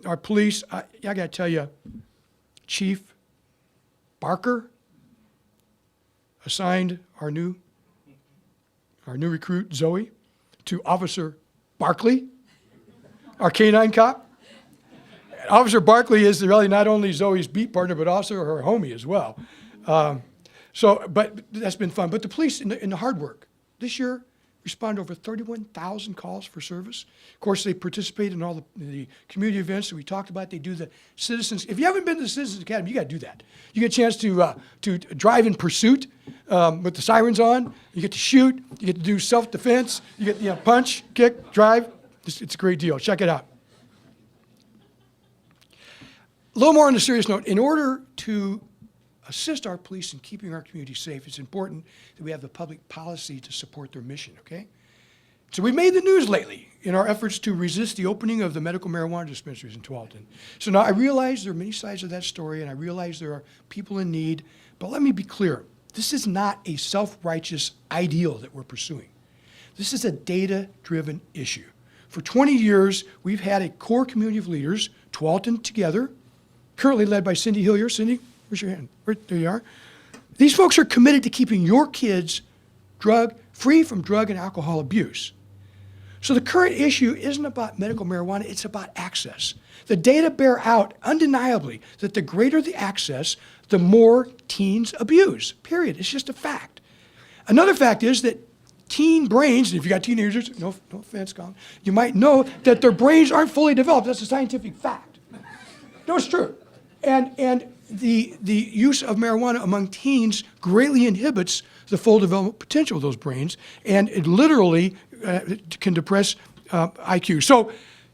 Our police, I got to tell you, Chief Barker assigned our new recruit, Zoe, to Officer Barkley, our canine cop. Officer Barkley is really not only Zoe's beat partner, but also her homie as well. But that's been fun. But the police in the hard work this year responded over 31,000 calls for service. Of course, they participate in all the community events that we talked about. They do the citizens. If you haven't been to the Citizens Academy, you got to do that. You get a chance to drive in pursuit with the sirens on. You get to shoot. You get to do self-defense. You get punch, kick, drive. It's a great deal. Check it out. A little more on a serious note. In order to assist our police in keeping our community safe, it's important that we have the public policy to support their mission, okay? So we made the news lately in our efforts to resist the opening of the medical marijuana dispensaries in Tualatin. So now I realize there are many sides of that story, and I realize there are people in need, but let me be clear. This is not a self-righteous ideal that we're pursuing. This is a data-driven issue. For 20 years, we've had a core community of leaders, Tualatin Together, currently led by Cindy Hillier. Cindy, where's your hand? There you are. These folks are committed to keeping your kids free from drug and alcohol abuse. So the current issue isn't about medical marijuana, it's about access. The data bear out undeniably that the greater the access, the more teens abuse, period. It's just a fact. Another fact is that teen brains, and if you got teenagers, no offense, Colin, you might know that their brains aren't fully developed. That's a scientific fact. No, it's true. And the use of marijuana among teens greatly inhibits the full development potential of those brains, and it literally can depress IQ. So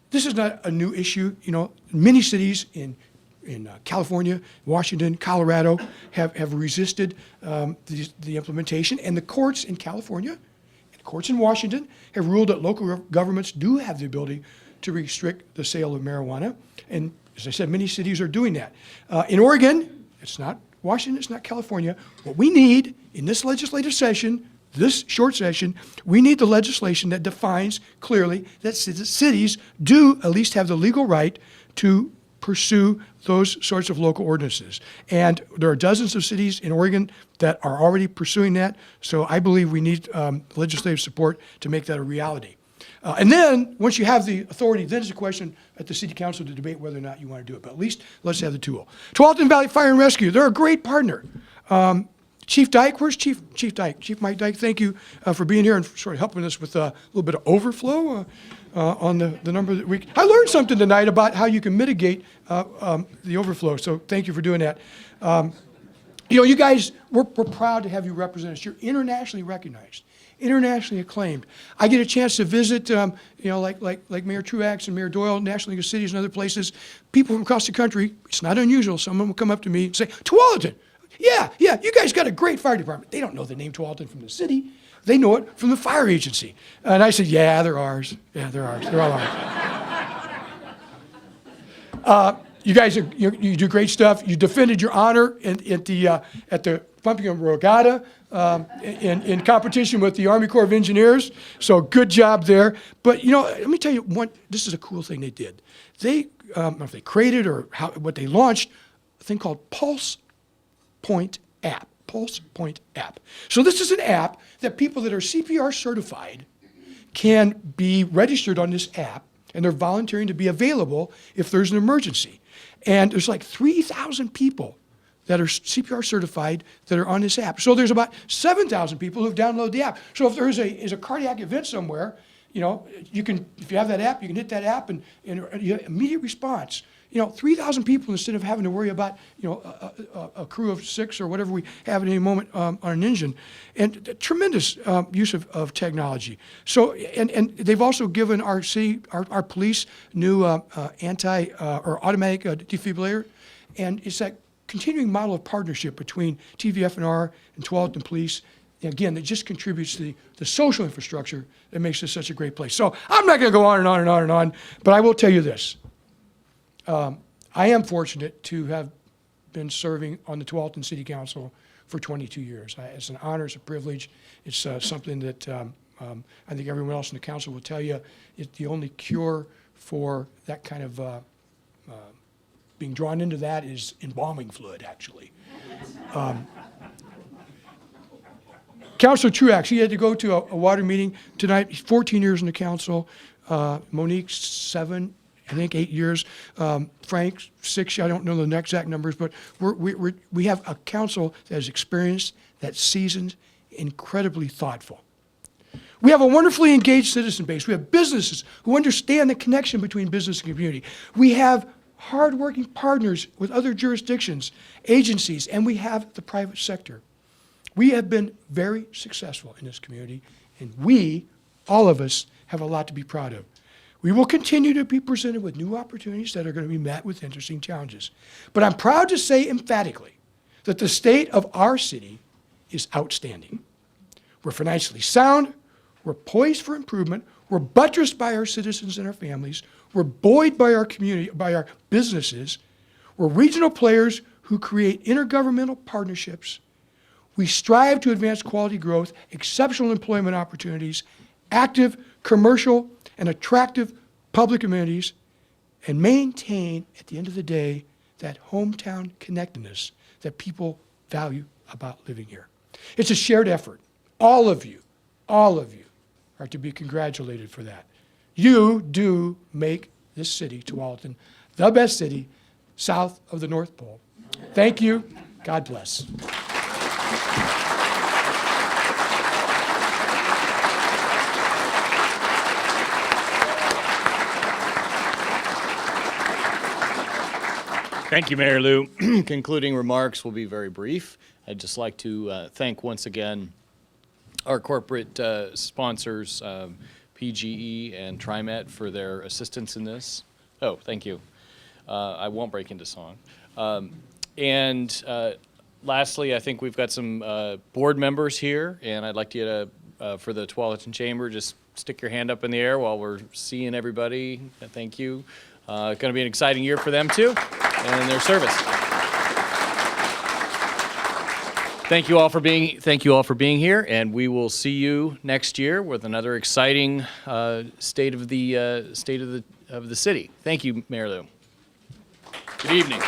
this is not a new issue. You know, many cities in California, Washington, Colorado have resisted the implementation, and the courts in California and the courts in Washington have ruled that local governments do have the ability to restrict the sale of marijuana. And as I said, many cities are doing that. In Oregon, it's not Washington, it's not California. What we need in this legislative session, this short session, we need the legislation that defines clearly that cities do at least have the legal right to pursue those sorts of local ordinances. And there are dozens of cities in Oregon that are already pursuing that. So I believe we need legislative support to make that a reality. And then, once you have the authority, then it's a question at the City Council to debate whether or not you want to do it. But at least let's have the tool. Tualatin Valley Fire and Rescue, they're a great partner. Chief Dyke, where's Chief Dyke? Chief Mike Dyke, thank you for being here and sort of helping us with a little bit of overflow on the number that we... I learned something tonight about how you can mitigate the overflow, so thank you for doing that. You know, you guys, we're proud to have you represent us. You're internationally recognized, internationally acclaimed. I get a chance to visit, you know, like Mayor Truax and Mayor Doyle, National League of Cities and other places. People from across the country, it's not unusual, someone will come up to me and say, Tualatin, yeah, you guys got a great fire department. They don't know the name Tualatin from the city. They know it from the fire agency. And I said, yeah, they're ours. Yeah, they're ours. They're all ours. You guys, you do great stuff. You defended your honor at the Pumpkin Regatta in competition with the Army Corps of Engineers. So good job there. But you know, let me tell you this is a cool thing they did. They, I don't know if they created or what they launched, a thing called Pulse Point app. Pulse Point app. So this is an app that people that are CPR certified can be registered on this app, and they're volunteering to be available if there's an emergency. And there's like 3,000 people that are CPR certified that are on this app. So there's about 7,000 people who've downloaded the app. So if there is a cardiac event somewhere, you know, you can, if you have that app, you can hit that app and you have immediate response. You know, 3,000 people instead of having to worry about, you know, a crew of 6 or whatever we have at any moment on an engine. And tremendous use of technology. So, and they've also given our city, our police new or automatic defibrillator. And it's that continuing model of partnership between TVFNR and Tualatin Police. Again, it just contributes to the social infrastructure that makes this such a great place. So I'm not going to go on and on and on and on, but I will tell you this. I am fortunate to have been serving on the Tualatin City Council for 22 years. It's an honor, it's a privilege. It's something that I think everyone else in the council will tell you it's the only cure for that kind of Being drawn into that is embalming fluid, actually. Councilor Truax, he had to go to a water meeting tonight. He's 14 years in the council. Monique, 7, I think 8 years. Frank, 6. I don't know the exact numbers, but we have a council that is experienced, that's seasoned, incredibly thoughtful. We have a wonderfully engaged citizen base. We have businesses who understand the connection between business and community. We have hardworking partners with other jurisdictions, agencies, and we have the private sector. We have been very successful in this community, and we, all of us, have a lot to be proud of. We will continue to be presented with new opportunities that are going to be met with interesting challenges. But I'm proud to say emphatically that the state of our city is outstanding. We're financially sound, we're poised for improvement, we're buttressed by our citizens and our families, we're buoyed by our community, by our businesses, we're regional players who create intergovernmental partnerships. We strive to advance quality growth, exceptional employment opportunities, active commercial and attractive public amenities, and maintain, at the end of the day, that hometown connectedness that people value about living here. It's a shared effort. All of you are to be congratulated for that. You do make this city, Tualatin, the best city south of the North Pole. Thank you. God bless. Thank you, Mayor Lou. Concluding remarks will be very brief. I'd just like to thank once again our corporate sponsors, PGE and TriMet, for their assistance in this. Oh, thank you. I won't break into song. Lastly, I think we've got some board members here, and I'd like you to, for the Tualatin Chamber, just stick your hand up in the air while we're seeing everybody. Thank you. Going to be an exciting year for them too, and their service. Thank you all for being here, and we will see you next year with another exciting state of the city. Thank you, Mayor Lou. Good evening.